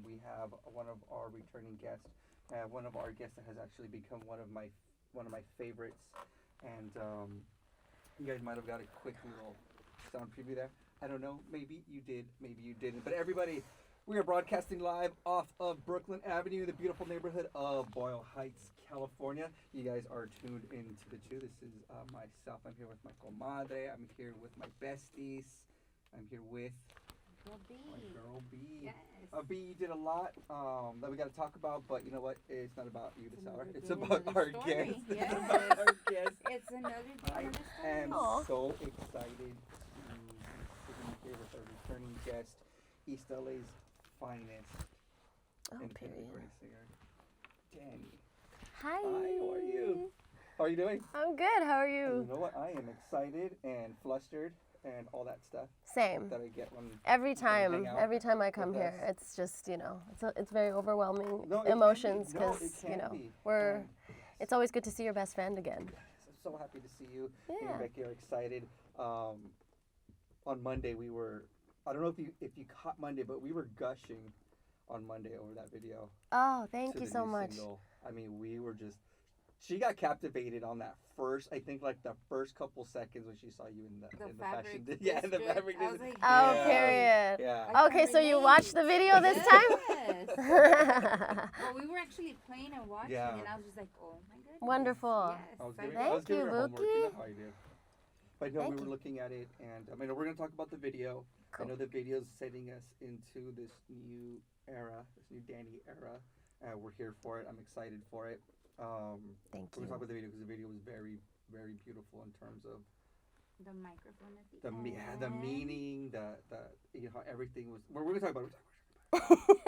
we have one of our returning guests, one of our guests that has actually become one of my favorites, and you guys might have got a quick little sound preview there. I don't know, maybe you did, maybe you didn't, but everybody, we are broadcasting live off of Brooklyn Avenue, the beautiful neighborhood of Boyle Heights, California. You guys are tuned into the two. This is myself. I'm here with my comadre. I'm here with my besties. I'm here with Girl B. my girl B. Yes. B, you did a lot that we got to talk about, but you know what? It's not about you this hour. It's another about our story. guests. Yes. It's about our guests. It's another I am story. so excited to be here with our returning guest, East LA's finest independent Period. singer, Danie. Hi. Hi, how are you? How are you doing? I'm good. How are You you? know what? I am excited and flustered and all that stuff Same. that I get when Every hang time, out every time I come with here, us. it's just it's very overwhelming No, it can emotions be. No, it because can be. we're. And It's always good to see your best friend again. yes, I'm so happy to see you. Me Yeah. and Becky are excited. On Monday we were. I don't know if you caught Monday, but we were gushing on Monday over that video. Oh, thank to you the so new much. Single. I mean, we were just. She got captivated on that first. I think like the first couple seconds when she saw you in the fashion. fabric Yeah, in the district. fabric. I was district. like, Oh, Yeah. period. Yeah. I Okay, can so you relate. watched the video this time? Yes. Well, we were actually playing and watching, Yeah. and I was just like, oh my goodness. Wonderful. Yes. I was I giving, Thank I was giving you, her homework. You Buki. know how I do. But no, Thank we were you. looking at it, and I mean, we're gonna talk about the video. Cool. I know the video's setting us into this new era, this new Danie era. We're here for it. I'm excited for it. Thank We're gonna talk you. about the video because the video was very, very beautiful in terms of The microphone at the the end. meaning, the how everything was. We're gonna talk about it.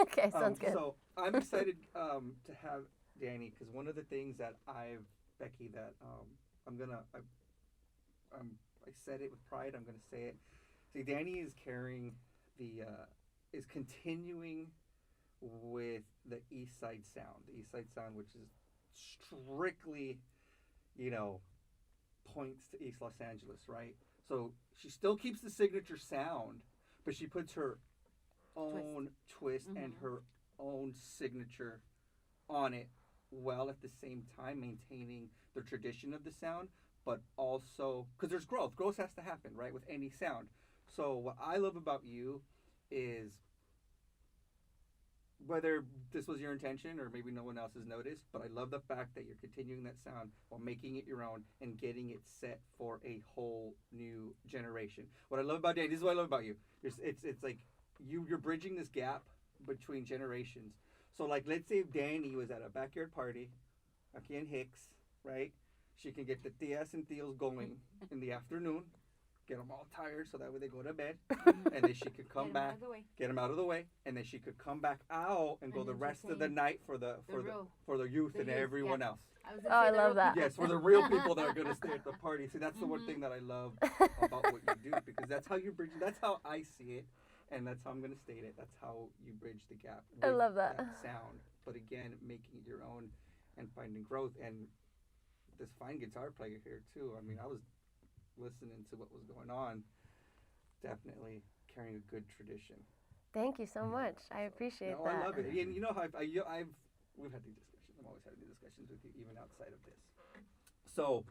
Okay, sounds good. So I'm excited to have Danie because one of the things that Becky, that I said it with pride. I'm gonna say it. See, Danie is carrying is continuing with the East Side Sound. The East Side Sound, which is strictly, points to East Los Angeles, right? So she still keeps the signature sound, but she puts her own twist and her own signature on it, while at the same time maintaining the tradition of the sound, but also because there's growth. Growth has to happen, right, with any sound. So what I love about you is, whether this was your intention or maybe no one else has noticed, but I love the fact that you're continuing that sound while making it your own and getting it set for a whole new generation. What I love about Danie, this is what I love about you. It's like you're bridging this gap between generations. So like, let's say if Danie was at a backyard party, aquí in Hicks, right? She can get the tias and tios going in the afternoon, get them all tired so that way they go to bed, and then she could come back, get them out of the way, and then she could come back out and go And the then rest she's of the saying night for the youth the and youth, everyone yeah. else. I love that. Yes, for the real people that are going to stay at the party. See, that's the one thing that I love about what you do, because that's how you bridge. That's how I see it, and that's how I'm going to state it. That's how you bridge the gap. I with love that. sound, but again, making it your own and finding growth. And this fine guitar player here too. I mean, I was listening to what was going on. Definitely carrying a good tradition. Thank you so much. I appreciate No, that. I love it. And you know how we've had these discussions. I'm always having these discussions with you, even outside of this. So,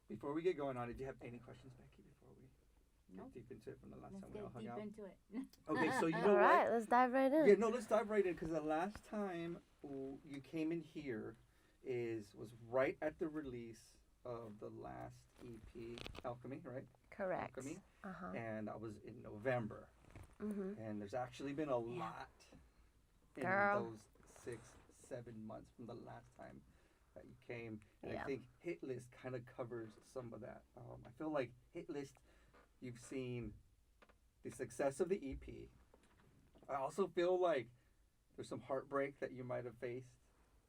before we get going on, did you have any questions, Becky, before we Nope. get deep into it from the last Let's time we get all hung deep out? into it. Okay, so you know All right, what? let's dive right in. Yeah, no, let's dive right in, because the last time you came in here was right at the release of the last EP, Alchemy, right? Correct. Alchemy. Uh-huh. And that was in November. Mm-hmm. And there's actually been a lot in Girl. those 6-7 months from the last time that you came. And Yeah. I think Hitlists kind of covers some of that. I feel like Hitlists, you've seen the success of the EP. I also feel like there's some heartbreak that you might have faced.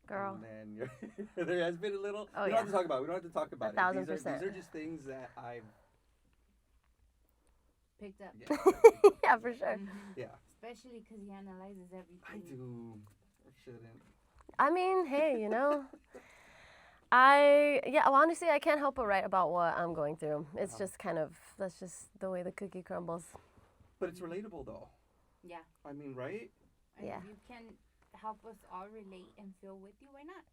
Girl. And then there has been a little. Oh, we don't yeah. have to talk about it. We don't have to talk about 1,000%. it. These are just things that I've. Picked up. Yeah. Yeah, for sure. Yeah. Especially because he analyzes everything. I do. I shouldn't. I mean, hey, well, honestly, I can't help but write about what I'm going through. It's just that's just the way the cookie crumbles. But it's relatable though. Yeah, I mean, right? And Yeah. if you can help us all relate and feel with you, why not?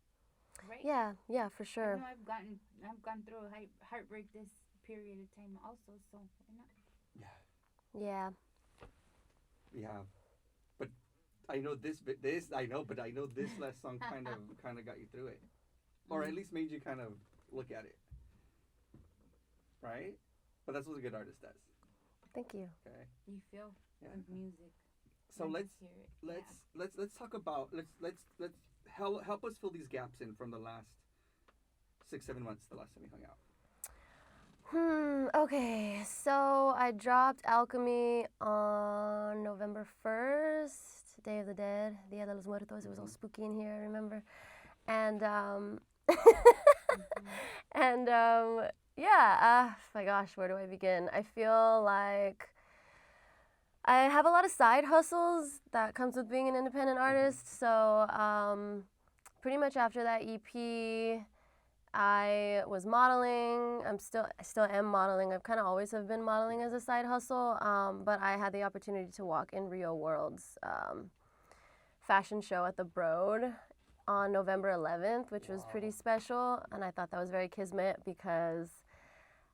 Right? Yeah, for I sure. know I've gone through a heartbreak this period of time also, so why not? Yeah. Yeah. But I know but I know this last song kind of got you through it, or at least made you kind of look at it, right? But that's what a good artist does. Thank you. Okay. You feel Yeah. with music. So When let's you hear it. let's talk about let's help us fill these gaps in from the last 6-7 months, the last time we hung out. Okay, so I dropped Alchemy on November 1st, Day of the Dead, Dia de los Muertos. It was all spooky in here, I remember. And, and, yeah, my gosh, where do I begin? I feel like I have a lot of side hustles that comes with being an independent artist. So, pretty much after that EP, I was modeling. I still am modeling. I've kind of always have been modeling as a side hustle. But I had the opportunity to walk in Rio World's fashion show at the Broad on November 11th, which was pretty special. And I thought that was very kismet because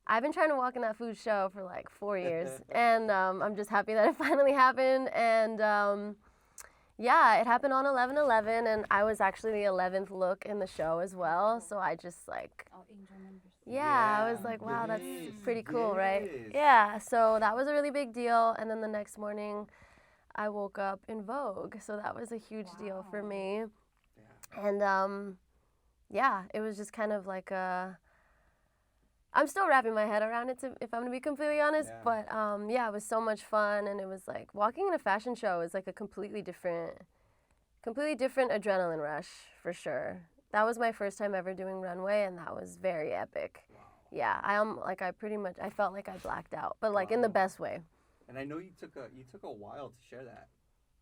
I've been trying to walk in that food show for like 4 years. And I'm just happy that it finally happened. And yeah, it happened on 11/11, and I was actually the 11th look in the show as well. So I just like, All angel numbers. I was like, wow, that's Yes, pretty cool, right? yes. Yeah, so that was a really big deal. And then the next morning, I woke up in Vogue. So that was a huge deal for me. Yeah. And yeah, it was just kind of like I'm still wrapping my head around it, if I'm going to be completely honest. Yeah. But yeah, it was so much fun. And it was like walking in a fashion show is like a completely different adrenaline rush for sure. That was my first time ever doing runway, and that was very epic. Wow. Yeah, I felt like I blacked out, but like in the Wow. best way. And I know you took a while to share that,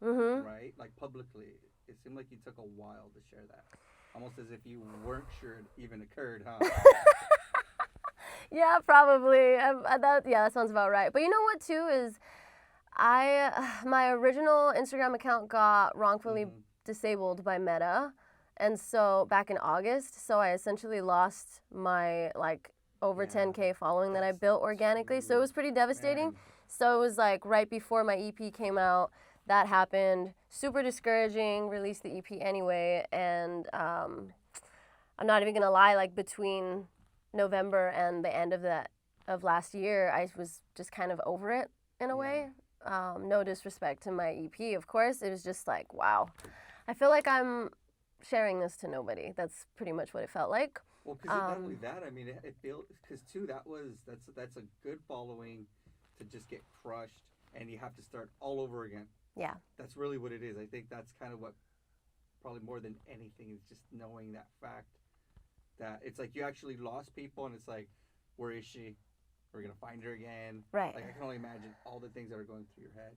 Mhm. right? Like publicly, it seemed like you took a while to share that, almost as if you weren't sure it even occurred, huh? Yeah, probably. That sounds about right. But you know what too is, my original Instagram account got wrongfully disabled by Meta, and so back in August, so I essentially lost my like over 10K following that I That's built organically. So it was pretty devastating. Man. So it was like right before my EP came out, that happened. Super discouraging. Released the EP anyway, and I'm not even gonna lie. Like between November and the end of last year, I was just kind of over it in a way. No disrespect to my EP, of course. It was just like, wow, I feel like I'm sharing this to nobody. That's pretty much what it felt like. Well, because not only that, I mean, it feels because too that's a good following to just get crushed and you have to start all over again. Yeah. That's really what it is. I think that's kind of what probably more than anything is just knowing that fact that it's like you actually lost people and it's like, where is she? We're gonna find her again. Right. Like I can only imagine all the things that are going through your head.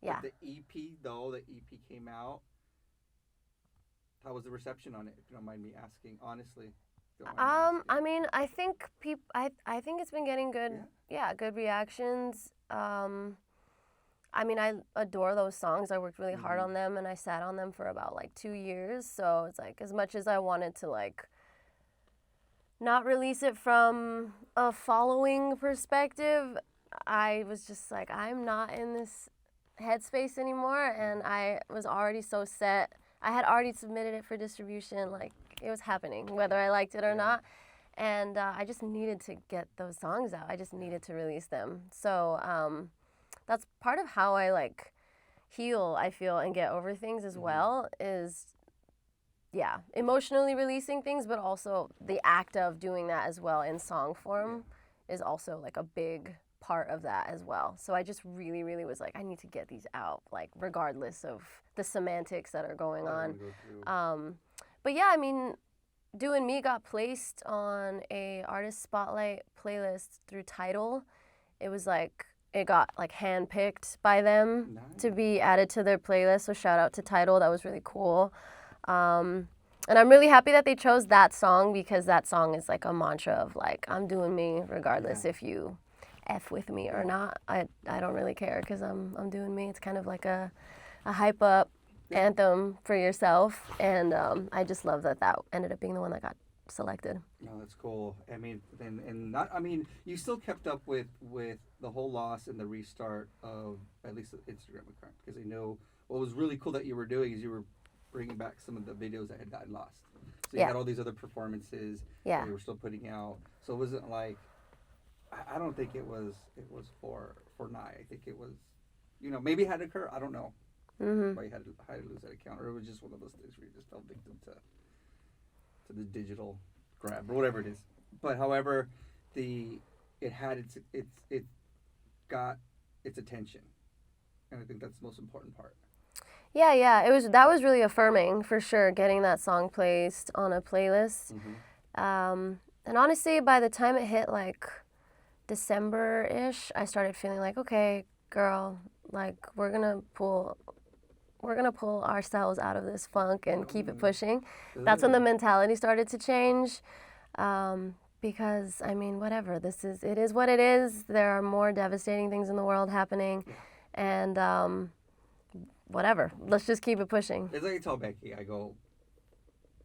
Yeah. But the EP came out. How was the reception on it? If you don't mind me asking, honestly. I mean, I think I think it's been getting good, good reactions. I mean, I adore those songs. I worked really hard on them, and I sat on them for about like 2 years. So it's like, as much as I wanted to like not release it from a following perspective, I was just like, I'm not in this headspace anymore, and I was already so set. I had already submitted it for distribution, like it was happening, whether I liked it or not. And I just needed to get those songs out. I just needed to release them. So that's part of how I like heal, I feel, and get over things as well, is emotionally releasing things, but also the act of doing that as well in song form is also like a big part of that as well. So I just really, really was like, I need to get these out, like regardless of the semantics that are going on. But yeah, I mean, Doing Me got placed on a artist spotlight playlist through Tidal. It was like, it got like handpicked by them to be added to their playlist. So shout out to Tidal. That was really cool. And I'm really happy that they chose that song, because that song is like a mantra of like, I'm doing me regardless if you F with me or not. I don't really care, because I'm doing me. It's kind of like a hype up anthem for yourself, and I just love that ended up being the one that got selected. No, that's cool. I mean, and not. I mean, you still kept up with the whole loss and the restart of at least the Instagram account, because I know what was really cool that you were doing is you were bringing back some of the videos that had gotten lost. So you had all these other performances that you were still putting out. So it wasn't like, I don't think it was for Nye. I think it was, maybe it had to occur. I don't know. Why you had to lose that account, or it was just one of those things where you just fell victim to the digital grab or whatever it is. But however, it got its attention, and I think that's the most important part. Yeah, that was really affirming for sure, getting that song placed on a playlist. And honestly, by the time it hit like December-ish, I started feeling like, okay, girl, like we're gonna pull ourselves out of this funk and keep it pushing. That's when the mentality started to change. Because I mean, whatever, it is what it is. There are more devastating things in the world happening, and whatever. Let's just keep it pushing. It's like I tell Becky, I go,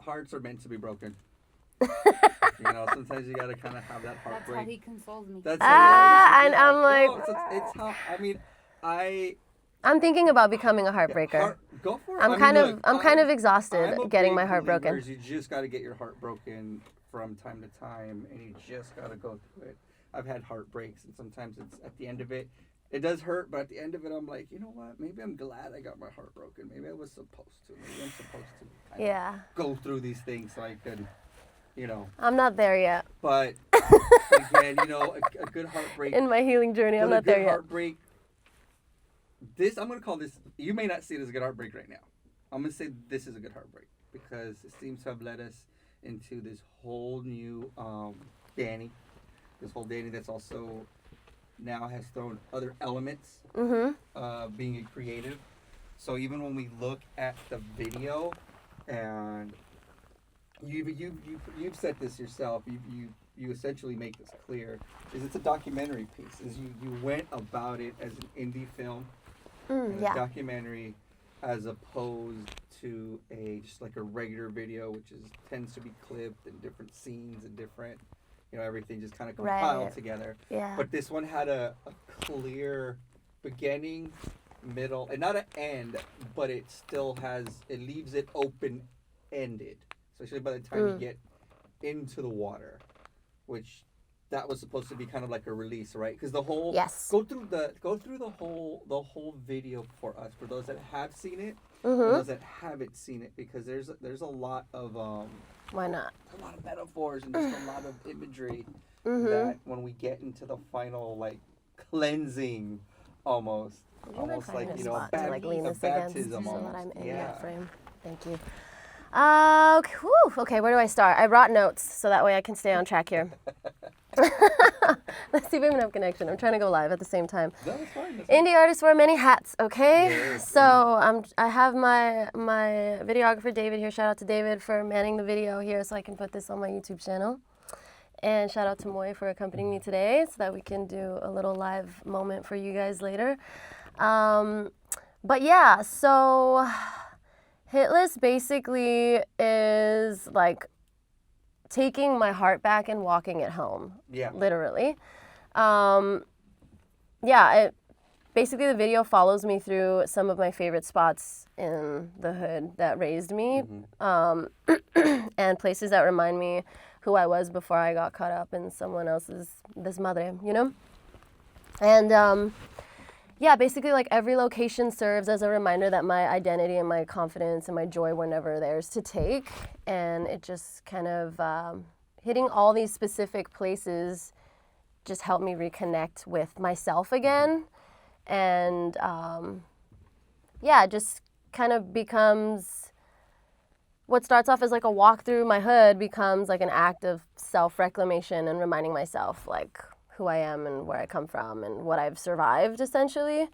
hearts are meant to be broken. Sometimes you gotta kind of have that heartbreak. That's how he consoles me. That's and I'm like, it's how. I mean, I'm thinking about becoming a heartbreaker. Go for it. I'm kind of exhausted getting my heart broken. You just got to get your heart broken from time to time, and you just got to go through it. I've had heartbreaks, and sometimes it's at the end of it, it does hurt, but at the end of it, I'm like, you know what? Maybe I'm glad I got my heart broken. Maybe I was supposed to. Maybe I'm supposed to kind of go through these things so I could, I'm not there yet. But again, a good heartbreak. In my healing journey, I'm not there yet. Heartbreak. I'm going to call this, you may not see it as a good heartbreak right now. I'm going to say this is a good heartbreak because it seems to have led us into this whole new Danie. This whole Danie that's also now has thrown other elements, being a creative. So even when we look at the video, and you've said this yourself, you essentially make this clear, is it's a documentary piece. Is you went about it as an indie film, a documentary, as opposed to just like a regular video, which tends to be clipped and different scenes and different, everything just kind of compiled together. Yeah. But this one had a clear beginning, middle, and not an end, but it leaves it open-ended, especially by the time you get into the water, which that was supposed to be kind of like a release, right? Because the whole go through the whole video for us, for those that have seen it, and those that haven't seen it, because there's a lot of why not? A lot of metaphors and just a lot of imagery that when we get into the final like cleansing, almost like a baptism, so almost. That I'm in that frame. Thank you. Okay, where do I start? I brought notes so that way I can stay on track here. Let's see if we have enough connection. I'm trying to go live at the same time. No, that's fine. Indie artists wear many hats, okay? Yes. So I have my videographer David here. Shout out to David for manning the video here so I can put this on my YouTube channel. And shout out to Moy for accompanying me today so that we can do a little live moment for you guys later. But yeah, so Hitlists basically is like taking my heart back and walking it home. Yeah. Literally. Basically the video follows me through some of my favorite spots in the hood that raised me, and places that remind me who I was before I got caught up in someone else's desmadre, And basically like every location serves as a reminder that my identity and my confidence and my joy were never theirs to take. And it just kind of, hitting all these specific places just helped me reconnect with myself again. And it just kind of becomes, what starts off as like a walk through my hood becomes like an act of self-reclamation and reminding myself like who I am and where I come from and what I've survived, essentially.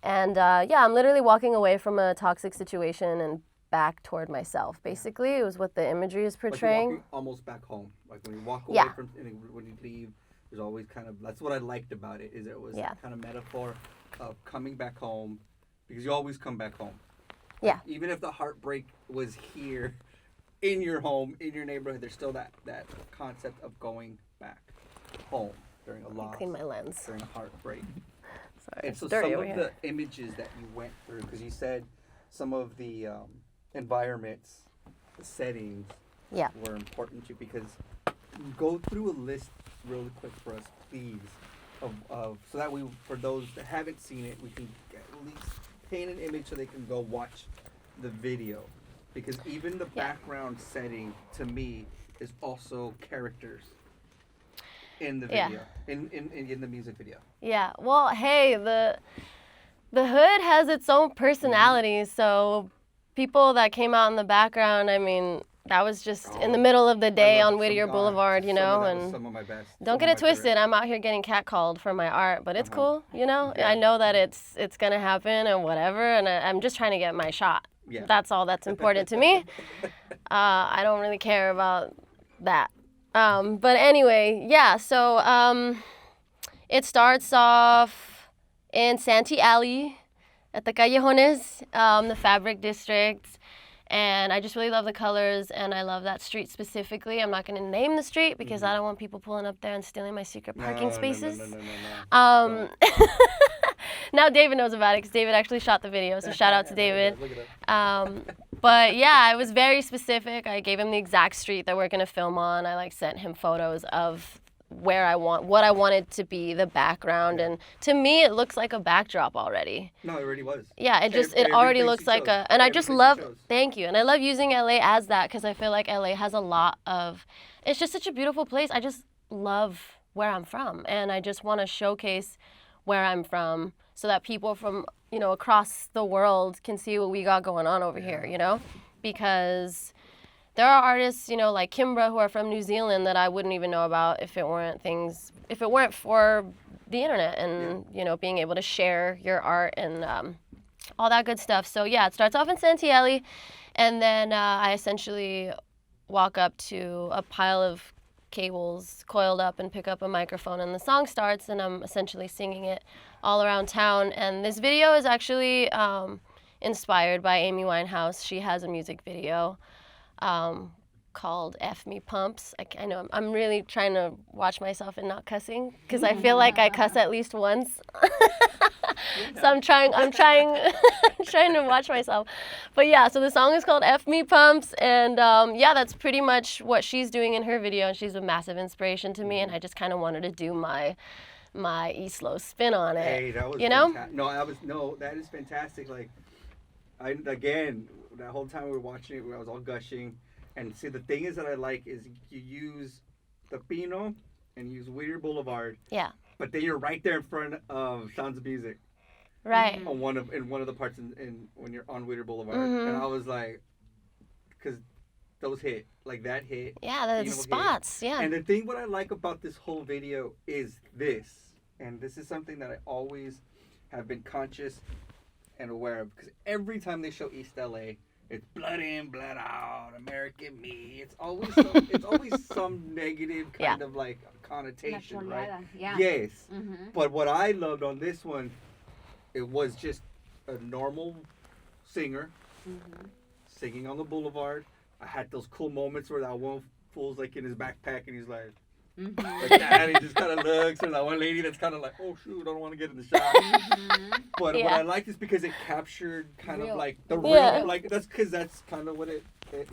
And I'm literally walking away from a toxic situation and back toward myself, basically. It was what the imagery is portraying. Like you're walking almost back home. Like when you walk away from, and when you leave, there's always kind of, that's what I liked about it, is it was kind of metaphor of coming back home, because you always come back home. Yeah. Even if the heartbreak was here in your home, in your neighborhood, there's still that concept of going back home during a loss, Clean my lens. during a heartbreak. Sorry, And it's so dirty some over of here. the images that you went through, because you said some of the environments, the settings Yeah. were important to you, because go through a list really quick for us, please, of so that we, for those that haven't seen it, we can at least paint an image so they can go watch the video, because even the background setting to me is also characters in the video, in the music video. Yeah. Well, hey, the hood has its own personality, so people that came out in the background, I mean, that was just in the middle of the day on Whittier Boulevard, you know, and some of my best. don't get it twisted. I'm out here getting catcalled for my art, but it's cool, you know. Yeah. I know that it's gonna happen and whatever, and I'm just trying to get my shot. Yeah. That's all that's important to me. I don't really care about that. But anyway, yeah. So it starts off in Santee Alley at the Callejones, the Fabric District. And I just really love the colors, and I love that street specifically. I'm not going to name the street because I don't want people pulling up there and stealing my secret parking spaces. No. Now David knows about it because David actually shot the video, so shout out to David. Look it up. But yeah, I was very specific. I gave him the exact street that we're going to film on. I sent him photos of what I wanted to be the background, and to me it looks like a backdrop already. No, it already was. Yeah, it Every already place looks you like chose. and I Every just place you love, chose. thank you, and I love using LA as that because I feel like LA has a lot of, it's just such a beautiful place. I just love where I'm from, and I just want to showcase where I'm from so that people from, you know, across the world can see what we got going on over here, you know, because there are artists, you know, like Kimbra, who are from New Zealand that I wouldn't even know about if it weren't for the internet and, you know, being able to share your art and all that good stuff. So yeah, it starts off in Santee Alley, and then I essentially walk up to a pile of cables coiled up and pick up a microphone, and the song starts, and I'm essentially singing it all around town. And this video is actually inspired by Amy Winehouse. She has a music video called F Me Pumps. I know I'm really trying to watch myself and not cussing because I feel like I cuss at least once. So I'm trying I'm trying to watch myself. But yeah, so the song is called F Me Pumps, and yeah, that's pretty much what she's doing in her video, and she's a massive inspiration to me, and I just kind of wanted to do my ESLO spin on it. Hey, that was you know? That is fantastic. Like, that whole time we were watching it, I was all gushing. And see, the thing is that I like is you use the Pino and you use Whittier Boulevard. Yeah. But then you're right there in front of Sounds of Music. Right. In one of the parts in when you're on Whittier Boulevard, Mm-hmm. and I was like, because those hit, like that hit. Yeah, the spots. Yeah. And the thing what I like about this whole video is this, and this is something that I always have been conscious and aware of, because every time they show East LA, it's blood in, blood out, American me. It's always some negative kind of like connotation, right? Yeah. Yes. Mm-hmm. But what I loved on this one, it was just a normal singer singing on the boulevard. I had those cool moments where that one fool's like in his backpack and he's like, like that, and he just kind of looks, and that one lady that's kind of like, oh shoot, I don't want to get in the shot. But what I liked is because it captured kind of like the real, like that's because that's kind of what it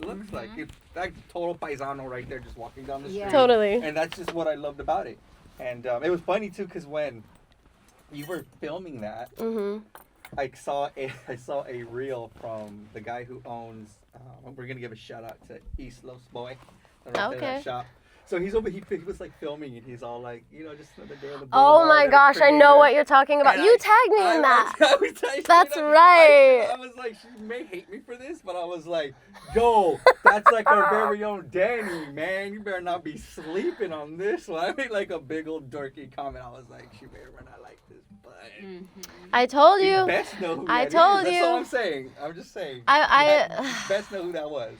looks like. It's that total paisano right there, just walking down the street. Totally. And that's just what I loved about it. And it was funny too, because when you were filming that, I saw a reel from the guy who owns. We're gonna give a shout out to East Los Boy. That shop. So he's over. He was like filming, and he's all like, you know, just another day on the boulevard. Oh my gosh, I know what you're talking about. You tagged me in that. That's right. I was like, she may hate me for this, but I was like, yo, that's like our very own Danie, man. You better not be sleeping on this one. I made like a big old dorky comment. I was like, she better not like this, but I told you. You best know who that is. told you. That's all I'm saying. I'm just saying. You best know who that was.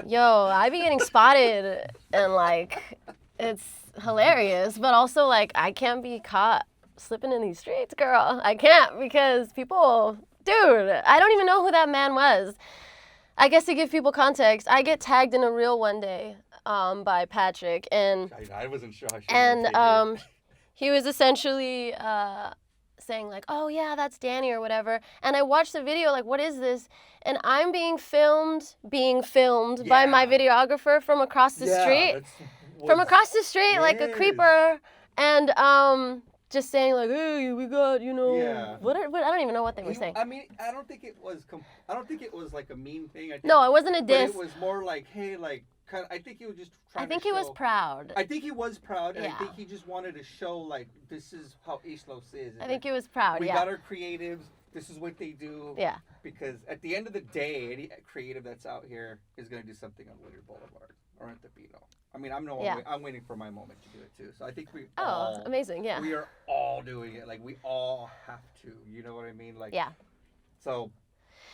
Yo, I be getting spotted, and like, it's hilarious, but also like, I can't be caught slipping in these streets, girl. I can't, because people dude, I don't even know who that man was. I guess to give people context, I get tagged in a reel one day by Patrick, and I wasn't sure how she he was essentially saying like, oh yeah, that's Danie or whatever. And I watched the video like, what is this? And I'm being filmed by my videographer from across the street. From across the street, like a creeper. And just saying like, hey, we got, what I don't even know what they were saying. I mean, I don't think it was like a mean thing. No, it wasn't a diss. But it was more like, hey, like, kind of, I think he was just trying to I think he was proud. I think he was proud, and I think he just wanted to show, like, this is how Islos is. I think he was proud, We got our creatives. This is what they do. Yeah. Because at the end of the day, any creative that's out here is going to do something on Whittier Boulevard or on Tepino. I mean, I'm waiting for my moment to do it, too. So I think amazing, yeah. We are all doing it. Like, we all have to. You know what I mean? Like, yeah. So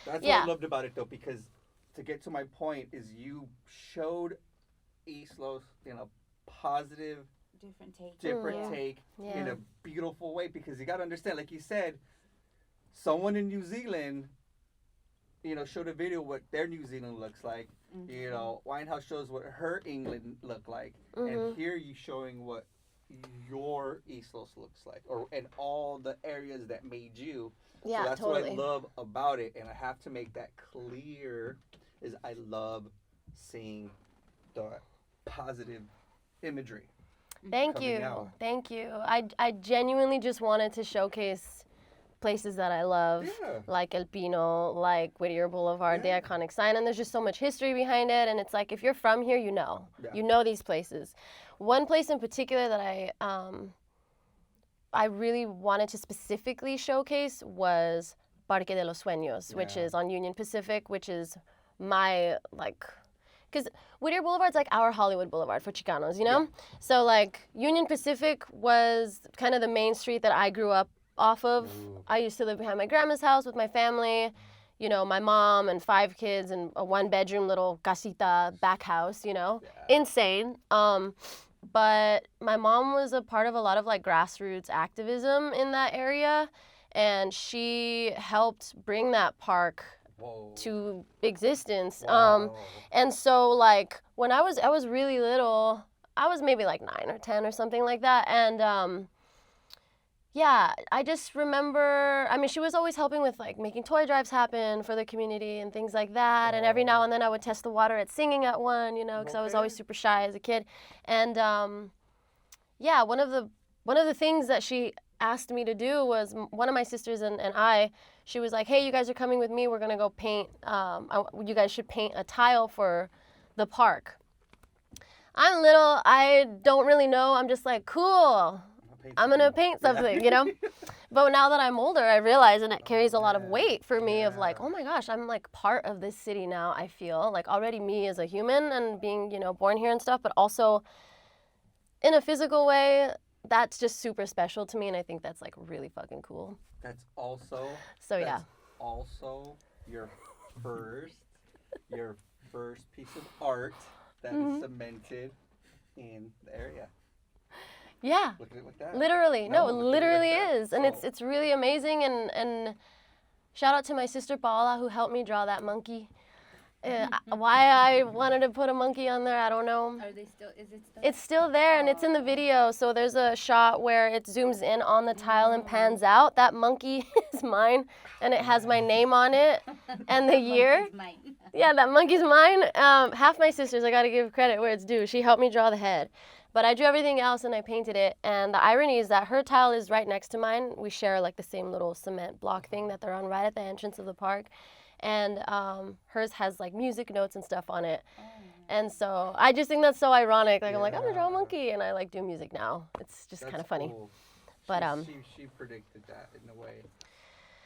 that's what I loved about it, though, because to get to my point is you showed Islos in a positive, different take in a beautiful way, because you got to understand, like you said, someone in New Zealand, showed a video what their New Zealand looks like. Mm-hmm. Winehouse shows what her England looked like, and here you showing what your Islos looks like, and all the areas that made you. Yeah, so that's totally. what I love about it, and I have to make that clear. Is I love seeing the positive imagery. Thank you. I genuinely just wanted to showcase places that I love, like El Pino, like Whittier Boulevard, the iconic sign, and there's just so much history behind it, and it's like, if you're from here, you know these places. One place in particular that I really wanted to specifically showcase was Parque de los Sueños, which is on Union Pacific, which is my, because Whittier Boulevard's like our Hollywood Boulevard for Chicanos, Yeah. So, like, Union Pacific was kind of the main street that I grew up off of. Ooh. I used to live behind my grandma's house with my family, my mom and 5 kids and a 1-bedroom little casita back house, Insane. But my mom was a part of a lot of, like, grassroots activism in that area, and she helped bring that park to existence. And so, like, when I was really little, I was maybe like 9 or 10 or something like that, and I just remember, I mean, she was always helping with, like, making toy drives happen for the community and things like that, and every now and then I would test the water at singing at one, because I was always super shy as a kid, and one of the things that she asked me to do was, one of my sisters and I, she was like, hey, you guys are coming with me, we're going to go paint, you guys should paint a tile for the park. I'm little, I don't really know, I'm just like, cool, I'm going to paint something, But now that I'm older, I realize, and it carries a lot of weight for me of like, oh my gosh, I'm like part of this city now, I feel, like already me as a human and being, born here and stuff, but also in a physical way, that's just super special to me, and I think that's like really fucking cool. That's also your first piece of art that is cemented in the area. Yeah. Look at it like that. Literally. No, it literally is. And it's really amazing, and shout out to my sister Paola who helped me draw that monkey. Why I wanted to put a monkey on there, I don't know. Is it still? It's still there, and it's in the video. So there's a shot where it zooms in on the tile and pans out. That monkey is mine, and it has my name on it and the year. Mine. Yeah, that monkey's mine. Half my sisters, I got to give credit where it's due. She helped me draw the head. But I drew everything else, and I painted it. And the irony is that her tile is right next to mine. We share, like, the same little cement block thing that they're on right at the entrance of the park. And hers has, like, music notes and stuff on it. Oh. And so I just think that's so ironic. Like, I'm like, I'm going to draw a monkey, and I, like, do music now. It's just kind of funny. Cool. But she predicted that in a way.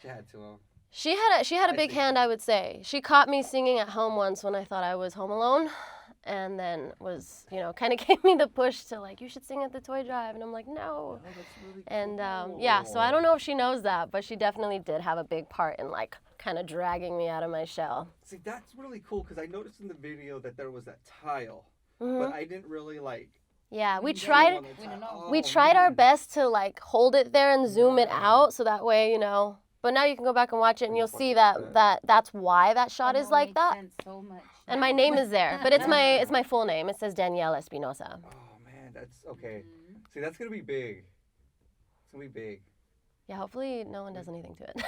She had to. She had a big hand, I would say. She caught me singing at home once when I thought I was home alone. And then was, kind of gave me the push to, like, you should sing at the toy drive. And I'm like, no. Oh, that's really and, cool. So I don't know if she knows that, but she definitely did have a big part in, like, kind of dragging me out of my shell. See, that's really cool, because I noticed in the video that there was that tile, but I didn't really, like... Yeah, we tried our best to, like, hold it there and zoom it out, so that way, But now you can go back and watch it, and you'll Just see watch it, that's why that shot Oh, is no, it like makes that. sense so much. And my name is there, but it's my full name. It says Danielle Espinosa. Oh man, that's okay. Mhm. See, that's gonna be big. It's gonna be big. Yeah, hopefully no one does anything to it.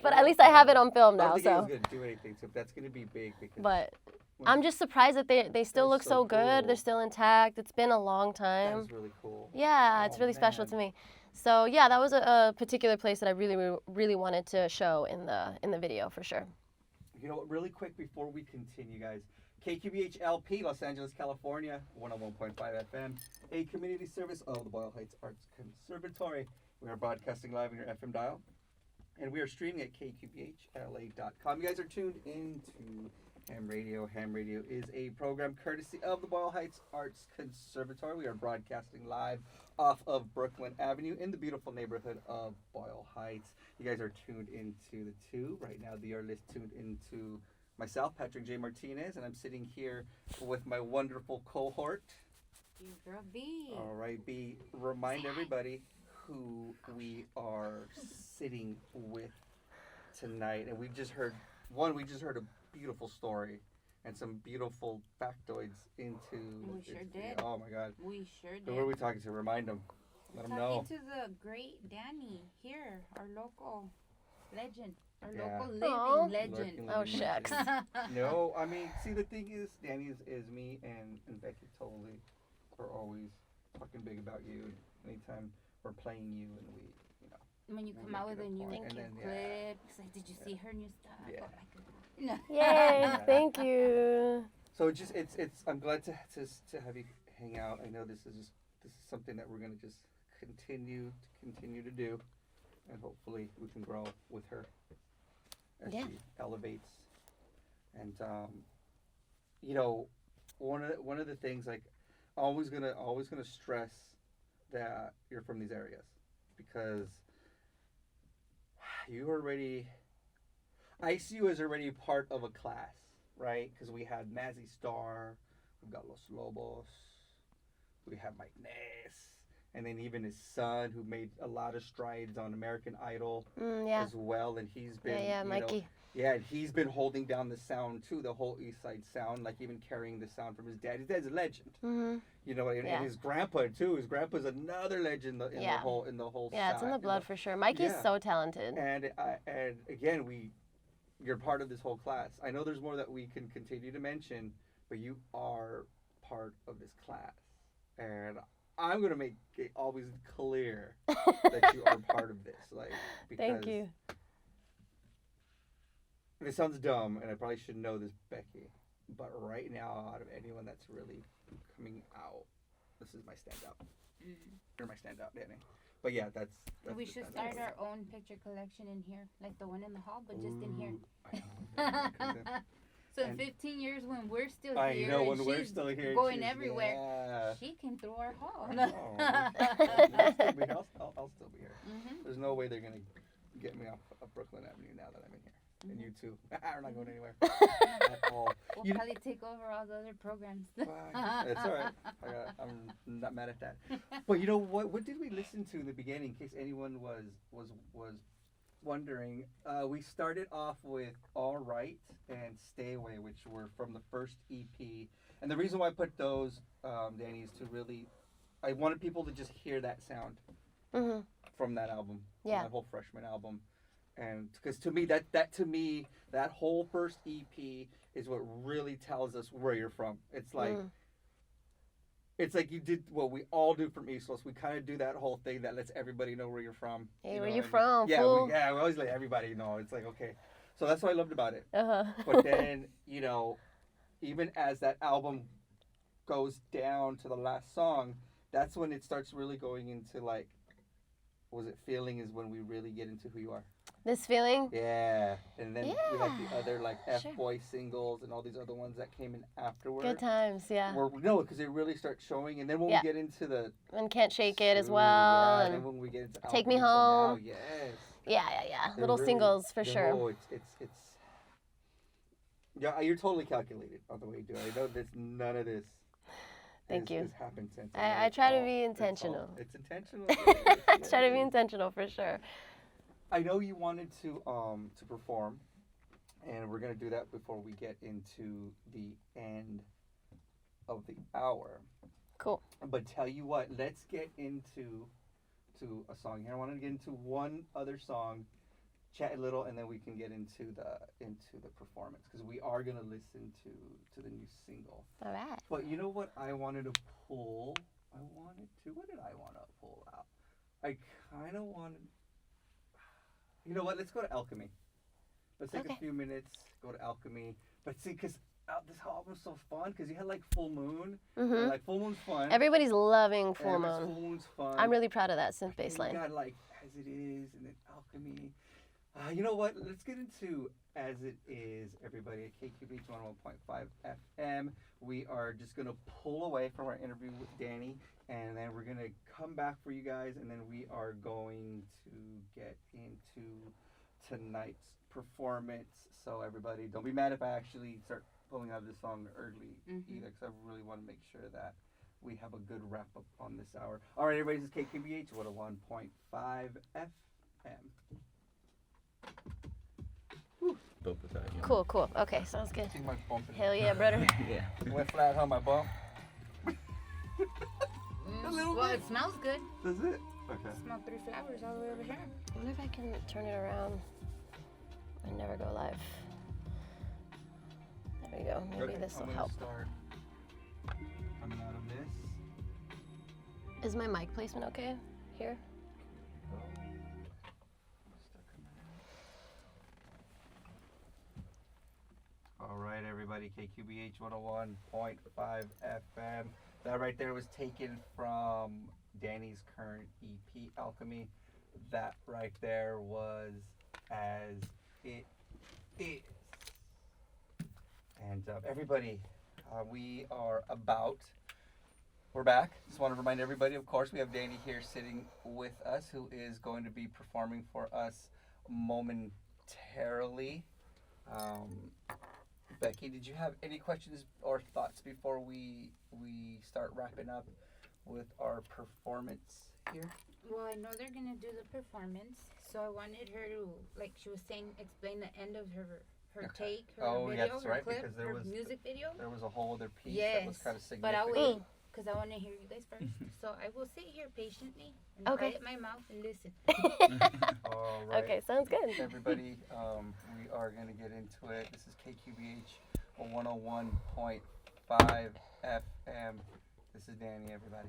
But at least I have it on film I now, don't think so. anyone's gonna do anything to it. That's gonna be big because. But when- I'm just surprised that they still That's look so so good. cool. They're still intact. It's been a long That time. was really cool. Yeah, it's Oh, really special man. to me. So yeah, that was a particular place that I really wanted to show in the video for sure. You know what? Really quick before we continue, guys. KQBHLP, Los Angeles, California, 101.5 FM, a community service of the Boyle Heights Arts Conservatory. We are broadcasting live on your FM dial, and we are streaming at KQBHLA.com. You guys are tuned into Ham Radio. Ham Radio is a program courtesy of the Boyle Heights Arts Conservatory. We are broadcasting live off of Brooklyn Avenue in the beautiful neighborhood of Boyle Heights. You guys are tuned into the two. Right now, they are tuned into myself, Patrick J. Martinez, and I'm sitting here with my wonderful cohort. Your girl B. All right, B, remind everybody who we are sitting with tonight. And we just heard a beautiful story and some beautiful factoids into We sure it's- did. Oh my God. We sure Who are we did. talking to? Remind them. Let them know. Talking to the great Danie here, our local legend, our Yeah. local Aw. living legend. Lurking Oh living shucks. legend. No, I mean, see, the thing is, Danie is me and Becky totally are always talking big about you. Anytime we're playing you and we, you know. When you We'll come out make with it a a new point, and then, clip, it's like, did you see her new stuff? Yeah. Oh my God. Yay! Yeah. Thank you. So it's I'm glad to have you hang out. I know this is something that we're gonna just continue to do, and hopefully we can grow with her as Yeah. she elevates. And you know, one of the things, like, always gonna stress that you're from these areas, because ICU is already part of a class, right? Because we had Mazzy Star, we've got Los Lobos, we have Mike Ness, and then even his son, who made a lot of strides on American Idol Yeah. as well, and he's been, Yeah, you Mikey. know, yeah, and he's been holding down the sound too, the whole East Side sound, like even carrying the sound from his dad. His dad's a legend, Mhm. you know, and, Yeah. and his grandpa too. His grandpa's another legend in Yeah. the whole. Yeah, it's in the side, blood for sure. Mikey's Yeah. so talented. And again, you're part of this whole class. I know there's more that we can continue to mention, but you are part of this class, and I'm gonna make it always clear that you are part of this. Like, because Thank you. this sounds dumb, and I probably should know this, Becky, but right now, out of anyone that's really coming out, this is my standout. You're my standout, Danny. But yeah, that's We the should standout. start our own picture collection in here, like the one in the hall, but just in here. Ooh, I know, yeah, So in And- 15 years, when we're still I here, know, and when we're she's still here, going she's- everywhere, yeah. she can throw our hall. I know. I'll still be here. Mhm. There's no way they're gonna get me off of Brooklyn Avenue now that I'm in here. And you too. We're not going anywhere at all. We'll You- probably take over all the other programs. Fine. It's all right. I'm not mad at that. But you know what? What did we listen to in the beginning? In case anyone was wondering, we started off with "All Right" and "Stay Away," which were from the first EP. And the reason why I put those, Danny, is to really, I wanted people to just hear that sound Mhm. from that album, Yeah. from that whole freshman album. And because to me, that whole first EP is what really tells us where you're from. It's like, it's like you did what we all do from East Coast. We kind of do that whole thing that lets everybody know where you're from. Hey, you where know you what I mean? from, Yeah, fool? we always let everybody know. It's like, okay. So that's what I loved about it. Uh-huh. But then, you know, even as that album goes down to the last song, that's when it starts really going into, like, was it Feeling is when we really get into who you are. This feeling? Yeah. And then we like the Yeah, other, like, sure. F-Boy singles and all these other ones that came in afterward. Good times, yeah. No, because they really start showing. And then when Yeah. we get into the... And Can't Shake It as Ooh, well. yeah, and then And when we get into Take Me Album Until Now, Home. yes. yeah. They're Little really- singles for they're- sure. Oh, it's yeah, you're totally calculated on the way you do it. I know there's none of this. Thank you. Has happened since. I try to be intentional. It's intentional. Try to be intentional for sure. I know you wanted to perform, and we're gonna do that before we get into the end of the hour. Cool. But tell you what, let's get into a song here. I wanted to get into one other song, chat a little, and then we can get into the performance, because we are gonna listen to the new single. All right. But you know what I wanted to pull? What did I want to pull out? I kind of wanted. You know what? Let's go to Alchemy. Let's take a few minutes, go to Alchemy. But see, because this album's so fun, because you had like Full Moon. Mm-hmm. And, like Full Moon's fun. Everybody's loving Full Moon. Full Moon's fun. I'm really proud of that synth bass line. You got like As It Is, and then Alchemy. You know what? Let's get into As It Is, everybody, at KQBH 101.5 FM. We are just going to pull away from our interview with Danie, and then we're going to come back for you guys, and then we are going to get into tonight's performance. So, everybody, don't be mad if I actually start pulling out this song early either, because I really want to make sure that we have a good wrap up on this hour. All right, everybody, this is KQBH 101.5 FM. Dope with that, yeah. Cool. Okay, sounds good. See my bump in Hell yeah, brother. Yeah. Went flat on my bump. A little well, bit. it smells good. Does it? Okay. Smell 3 flowers all the way over here. I wonder if I can turn it around and never go live. There we go. Maybe this will help. Start coming out of this. Is my mic placement okay here? All right, everybody, KQBH 101.5 FM. That right there was taken from Danie's current EP, Alchemy. That right there was As It Is. And everybody, we're back. Just want to remind everybody, of course, we have Danie here sitting with us, who is going to be performing for us momentarily. Becky, did you have any questions or thoughts before we start wrapping up with our performance here? Well, I know they're gonna do the performance, so I wanted her to, like she was saying, explain the end of her take, her video, that's her right, clip, because there her was music video. There was a whole other piece Yes, that was kind of but significant. I'll wait, because I want to hear you guys first. So I will sit here patiently and quiet my mouth and listen. All right. Okay, sounds good. Everybody, we are going to get into it. This is KQBH 101.5 FM. This is Danie, everybody.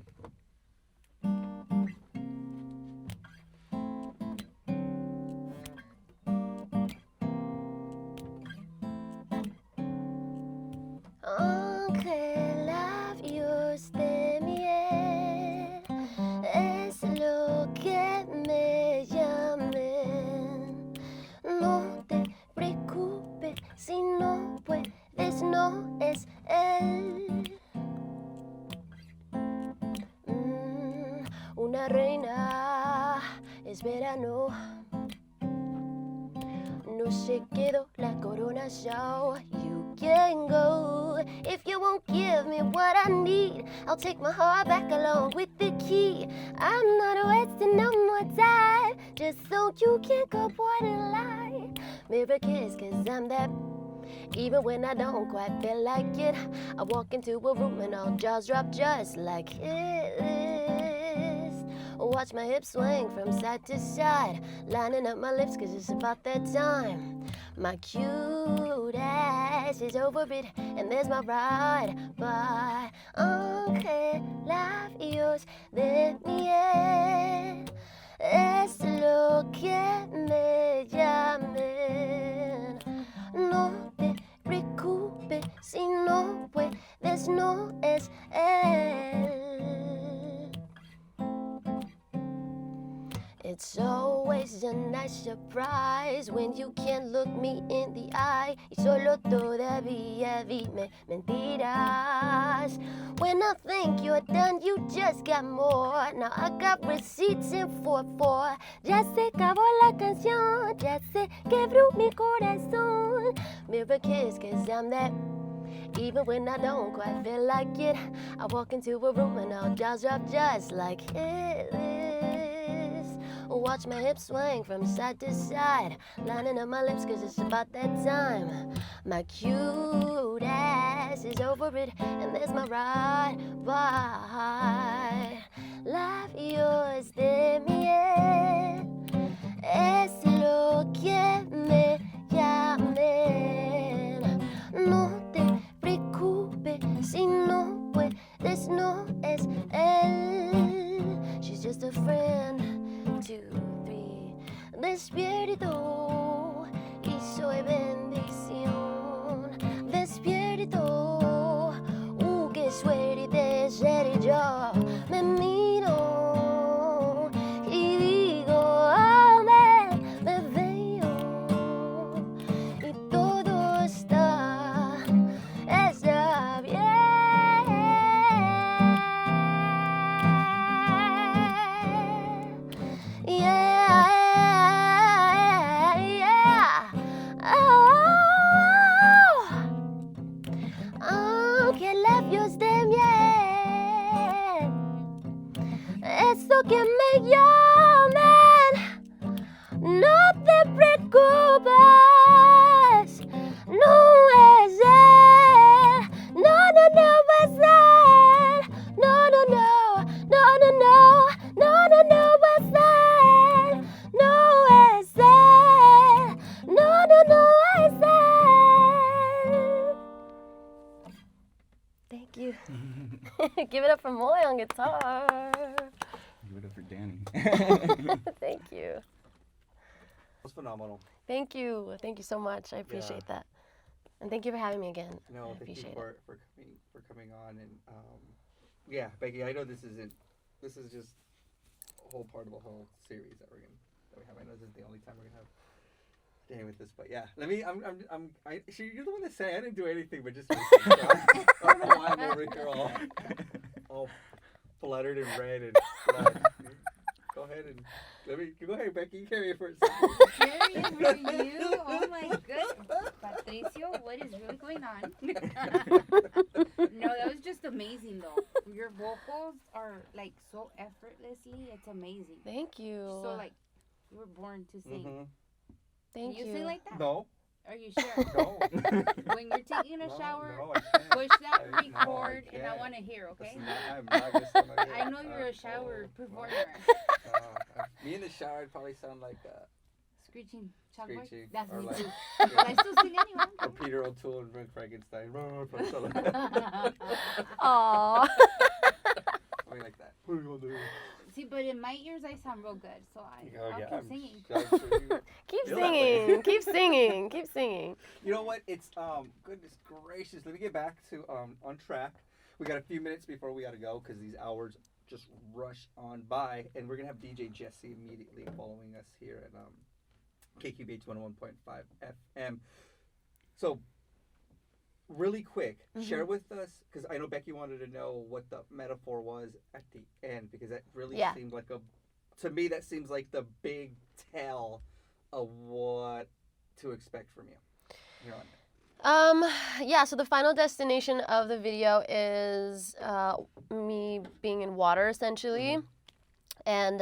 Aunque labios de miel es lo que me llamen, no te preocupes si no puedes, no es él. Una reina es verano, no se quedó la corona, so you can go. If you won't give me what I need, I'll take my heart back along with the key. I'm not wasting no more time, just so you can go boy to lie. Mirror kiss, cause I'm that. Even when I don't quite feel like it, I walk into a room and all jaws drop just like Hitlists. Watch my hips swing from side to side, lining up my lips cause it's about that time. My cute ass is over it, and there's my ride. But aunque labios de miel es lo que me llamen, no te preocupes si no puedes, no es él. It's always a nice surprise when you can't look me in the eye y solo todavía dime mentiras. When I think you're done, you just got more. Now I got receipts in 4/4. Ya se acabó la canción, ya se quebró mi corazón. Mirror kiss, cause I'm that. Even when I don't quite feel like it, I walk into a room and all jaws drop just like Hitlists. Watch my hips swing from side to side, lining up my lips cause it's about that time. My cute ass is over it, and there's my ride by. Labios de miel es lo que me llamen. No te preocupes si no puedes, no es él. She's just a friend. 2, 3. Despierto y soy bendición. Despierto, qué suerte ser yo. Me miro y digo amén. Me veo y todo está bien. Yeah, yeah. Qué labios de miel. Esto que me llaman. No te preocupes. No es él. No es él. No es él. No es él. No es él. Thank you. Give it up for Moy on guitar. Give it up for Danie. Thank you. It was phenomenal. Thank you. Thank you so much. I appreciate that. And thank you for having me again. No, I thank you appreciate for coming on. And yeah, Becky, I know this is just a whole part of a whole series that we have. I know this is the only time we're gonna have Danie with this, but yeah. You're the one that said I didn't do anything, but just I don't know why I'm over here all fluttered and red and blood. Go ahead and go ahead, Becky. You carry it for a second. Carry it for you? Oh my goodness. Patricio, what is really going on? No, that was just amazing though. Your vocals are like so effortlessly. It's amazing. Thank you. So like you were born to sing. Mm-hmm. Thank Can you sing like that? No. Are you sure? No. When you're taking a shower, No, I can't. push that I record and I can't. want to hear, okay? I'm not gonna sound like I know you're a shower performer. Me in the shower, I'd probably sound like Screeching chalkboard? Screeching, That's or me like- too. But I still sing anyway. or Peter O'Toole and Red Frankenstein. Something Aww. like that. What are you gonna do? See, but in my ears, I sound real good, so I'll keep singing. I'm sure Keep Feel that way. singing. Keep singing. Keep singing. You know what? It's goodness gracious. Let me get back to on track. We got a few minutes before we gotta go because these hours just rush on by, and we're gonna have DJ Jesse immediately following us here at KQBH 101.5 FM. So, really quick, share with us because I know Becky wanted to know what the metaphor was at the end because that really seemed like to me that seems like the big tell of what to expect from you. Here on. Yeah, so the final destination of the video is me being in water, essentially. And,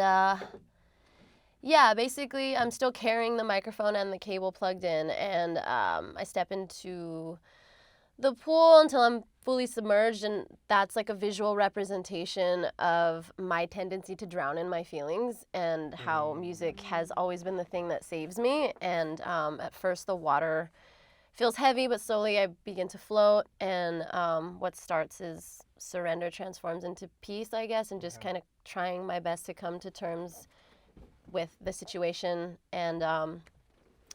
yeah, basically, I'm still carrying the microphone and the cable plugged in, and I step into the pool until I'm fully submerged, and that's like a visual representation of my tendency to drown in my feelings and how music has always been the thing that saves me. And at first, the water feels heavy, but slowly I begin to float, and what starts as surrender transforms into peace, I guess, and just kind of trying my best to come to terms with the situation, and that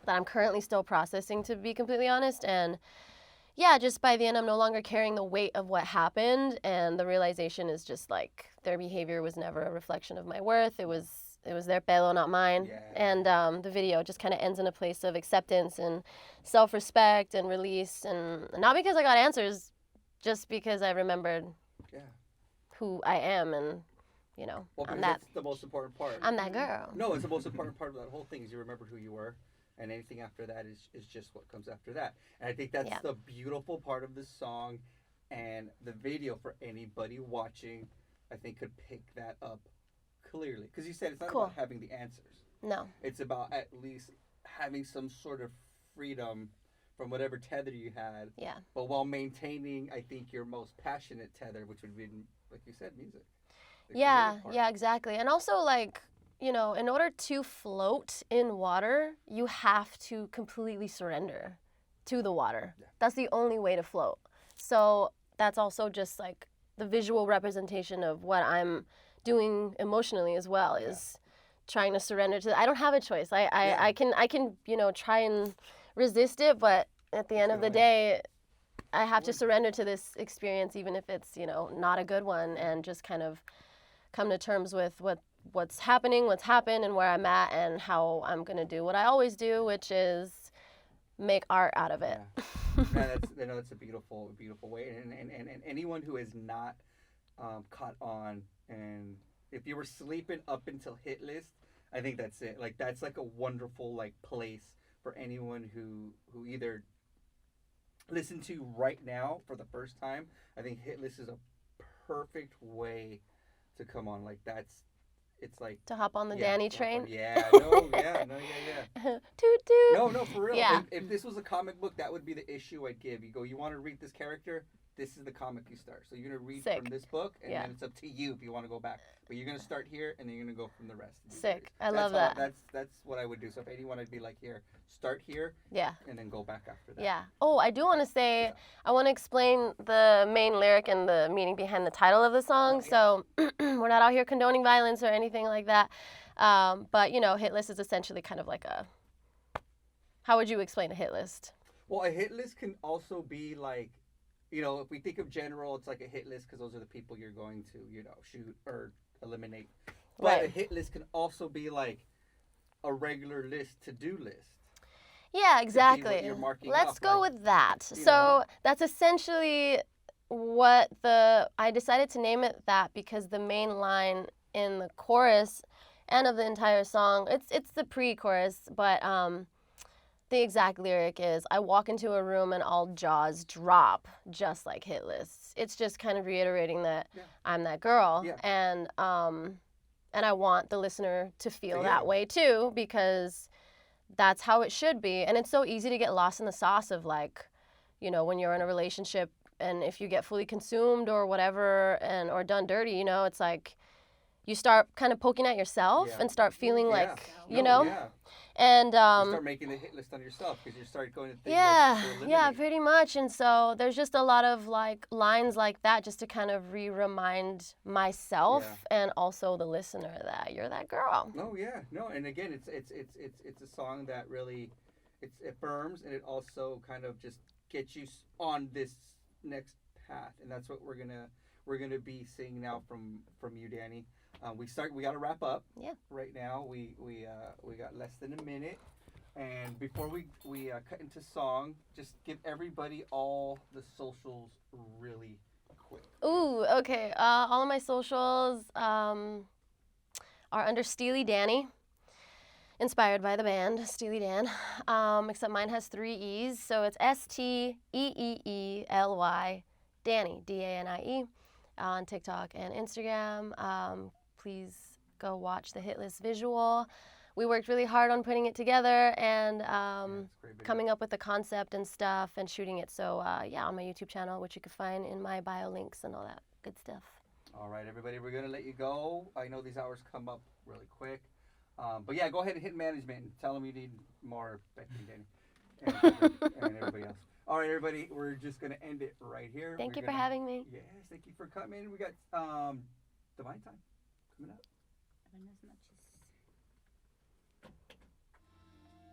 I'm currently still processing, to be completely honest. And yeah, just by the end, I'm no longer carrying the weight of what happened, and the realization is just like their behavior was never a reflection of my worth. It was their pelo, not mine. Yeah. And the video just kind of ends in a place of acceptance and self-respect and release, and not because I got answers, just because I remembered who I am, and you know, well, that's the most important part. I'm that girl. No, it's the most important part of that whole thing is you remember who you were, and anything after that is just what comes after that. And I think that's the beautiful part of this song, and the video for anybody watching, I think could pick that up clearly. Because you said it's not Cool. about having the answers. No. It's about at least having some sort of freedom from whatever tether you had. Yeah. But while maintaining, I think, your most passionate tether, which would be, like you said, music. The Yeah, creative part. yeah, exactly. And also, like, you know, in order to float in water, you have to completely surrender to the water. Yeah. That's the only way to float. So that's also just like the visual representation of what I'm doing emotionally as well, is trying to surrender to. I don't have a choice. I can you know, try and resist it, but at the end of the day, I have to surrender to this experience, even if it's, you know, not a good one, and just kind of come to terms with what's happening, what's happened, and where I'm at, and how I'm gonna do what I always do, which is make art out of it. Yeah, that's a beautiful way. And anyone who is not caught on, and if you were sleeping up until hit list, I think that's it. Like, that's like a wonderful like place for anyone who either listen to right now for the first time. I think hit list is a perfect way to come on. Like, it's like To hop on the Danie train. Yeah. Toot toot. No, for real. Yeah. If this was a comic book, that would be the issue I'd give. You go, you want to read this character? This is the comic you start. So you're going to read Sick. from this book, and Yeah. then it's up to you if you want to go back. But you're going to start here, and then you're going to go from the rest. Of the Sick. series. I love that. That's what I would do. So if anyone, I'd be like, here, start here, Yeah. and then go back after that. Yeah. Oh, I do want to say, I want to explain the main lyric and the meaning behind the title of the song. So we're not out here condoning violence or anything like that. But, you know, hit list is essentially kind of like a, how would you explain a hit list? Well, a hit list can also be like, you know, if we think of general, it's like a hit list because those are the people you're going to, you know, shoot or eliminate. But Right. a hit list can also be like a regular list, to-do list. Yeah, what exactly. you're marking Let's off, go like, with that. you So know. that's essentially what I decided to name it that because the main line in the chorus and of the entire song, it's the pre-chorus, but the exact lyric is, I walk into a room and all jaws drop, just like hit lists. It's just kind of reiterating that I'm that girl. Yeah. And I want the listener to feel Yeah. that way too, because that's how it should be. And it's so easy to get lost in the sauce of, like, you know, when you're in a relationship and if you get fully consumed or whatever or done dirty, you know, it's like you start kind of poking at yourself and start feeling like, you know, and you start making the hit list on yourself because you start going to things to eliminate. yeah, pretty much. And so there's just a lot of like lines like that just to kind of remind myself and also the listener that you're that girl. No, and again, it's a song that really it affirms, and it also kind of just gets you on this next path, and that's what we're gonna be seeing now from you, Danie. We got to wrap up. Yeah. Right now, we got less than a minute, and before we cut into song, just give everybody all the socials really quick. Ooh, okay. All of my socials are under Steely Danie, inspired by the band Steely Dan. Except mine has 3 E's, so it's STEEELY Danie, DANIE, on TikTok and Instagram. Please go watch the Hit List visual. We worked really hard on putting it together and coming up with the concept and stuff and shooting it. So on my YouTube channel, which you can find in my bio links and all that good stuff. All right, everybody, we're gonna let you go. I know these hours come up really quick, but yeah, go ahead and hit management and tell them you need more Becky and Danie and everybody else. All right, everybody, we're just gonna end it right here. Thank you for having me. Yes, thank you for coming. We got Divine Time coming up.